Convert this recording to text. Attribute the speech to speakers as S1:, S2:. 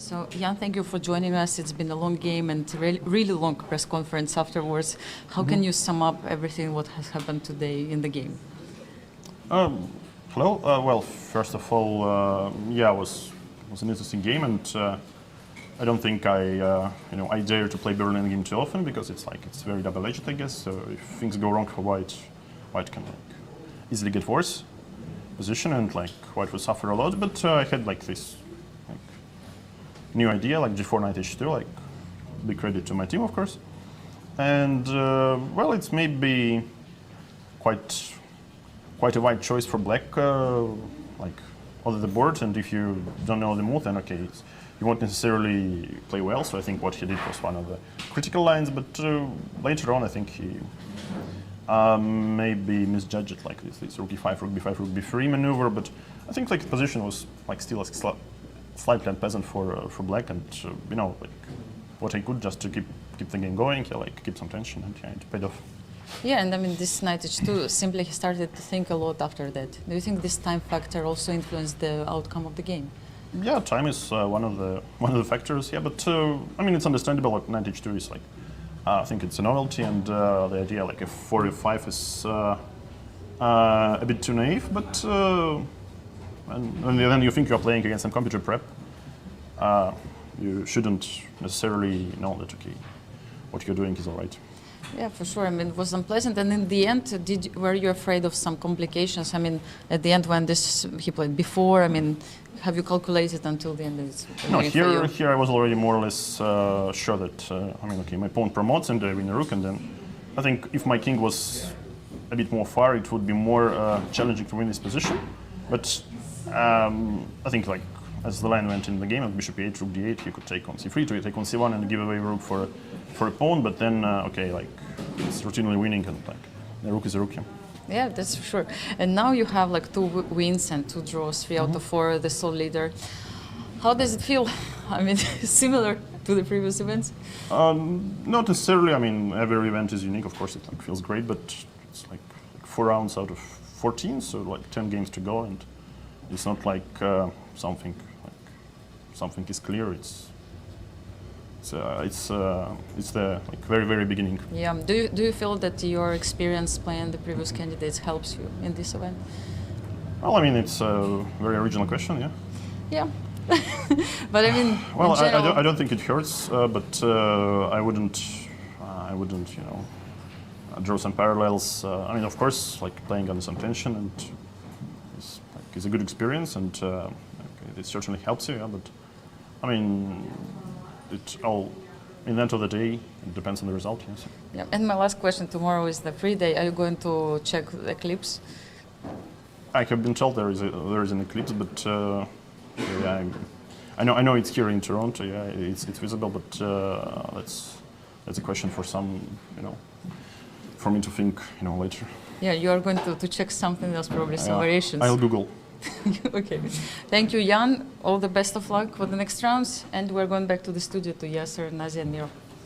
S1: So, Jan, thank you for joining us. It's been a long game and really long press conference afterwards. How can you sum up everything what has happened today in the game?
S2: Hello. Well, first of all, yeah, it was an interesting game, and I don't think I dare to play Berlin game too often because it's very double-edged, I guess. So if things go wrong for White can easily get worse position, and White will suffer a lot. But I had this new idea, G4 Knight H2, big credit to my team, of course. And well, it's maybe quite a wide choice for Black, on the board. And if you don't know the move, then okay, you won't necessarily play well. So I think what he did was one of the critical lines. But later on, I think he maybe misjudged it, this rook e5, rook b5, rook b3 maneuver. But I think the position was still slightly unpleasant for Black, and what I could just to keep the game going, keep some tension, and it paid off.
S1: Yeah, and I mean this Knight H2 simply he started to think a lot after that. Do you think this time factor also influenced the outcome of the game?
S2: Yeah, time is one of the factors. Yeah, but I mean it's understandable. Knight H2 is I think it's a novelty, and the idea a 4 is a bit too naive, but. And then you think you're playing against some computer prep, you shouldn't necessarily know that, okay, what you're doing is all right.
S1: Yeah, for sure. I mean, it was unpleasant. And in the end, were you afraid of some complications? I mean, at the end when he played before, I mean, have you calculated until the end?
S2: No, here I was already more or less sure that, okay, my pawn promotes and I win a rook, and then I think if my king was a bit more far, it would be more challenging to win this position. But I think as the line went in the game, bishop e8, rook d8, he could take on c3, to take on c1 and give away rook for a pawn. But then, it's routinely winning, and the rook is a rook.
S1: Yeah, that's for sure. And now you have 2 wins and 2 draws, 3 out of 4, the sole leader. How does it feel? I mean, similar to the previous events?
S2: Not necessarily. I mean, every event is unique. Of course, it feels great, but it's 4 rounds out of 14, so 10 games to go, and it's not something is clear. It's the very, very beginning.
S1: Yeah. Do you feel that your experience playing the previous candidates helps you in this event?
S2: Well, I mean, it's a very original question. Yeah.
S1: Yeah. But I mean,
S2: well, I don't think it hurts, but I wouldn't draw some parallels. I mean, of course, playing under some tension and is a good experience, and it certainly helps you. Yeah, but I mean, it all in the end of the day it depends on the result. Yes.
S1: Yeah. And my last question: tomorrow is the free day. Are you going to check the eclipse?
S2: I have been told there is an eclipse, but yeah, I know it's here in Toronto. Yeah, it's visible, but that's a question for some, for me to think, later.
S1: Yeah, you are going to check something else, probably some variations.
S2: I'll Google.
S1: Okay. Thank you, Jan. All the best of luck for the next rounds. And we're going back to the studio to Yasser, Nazia, and Miro.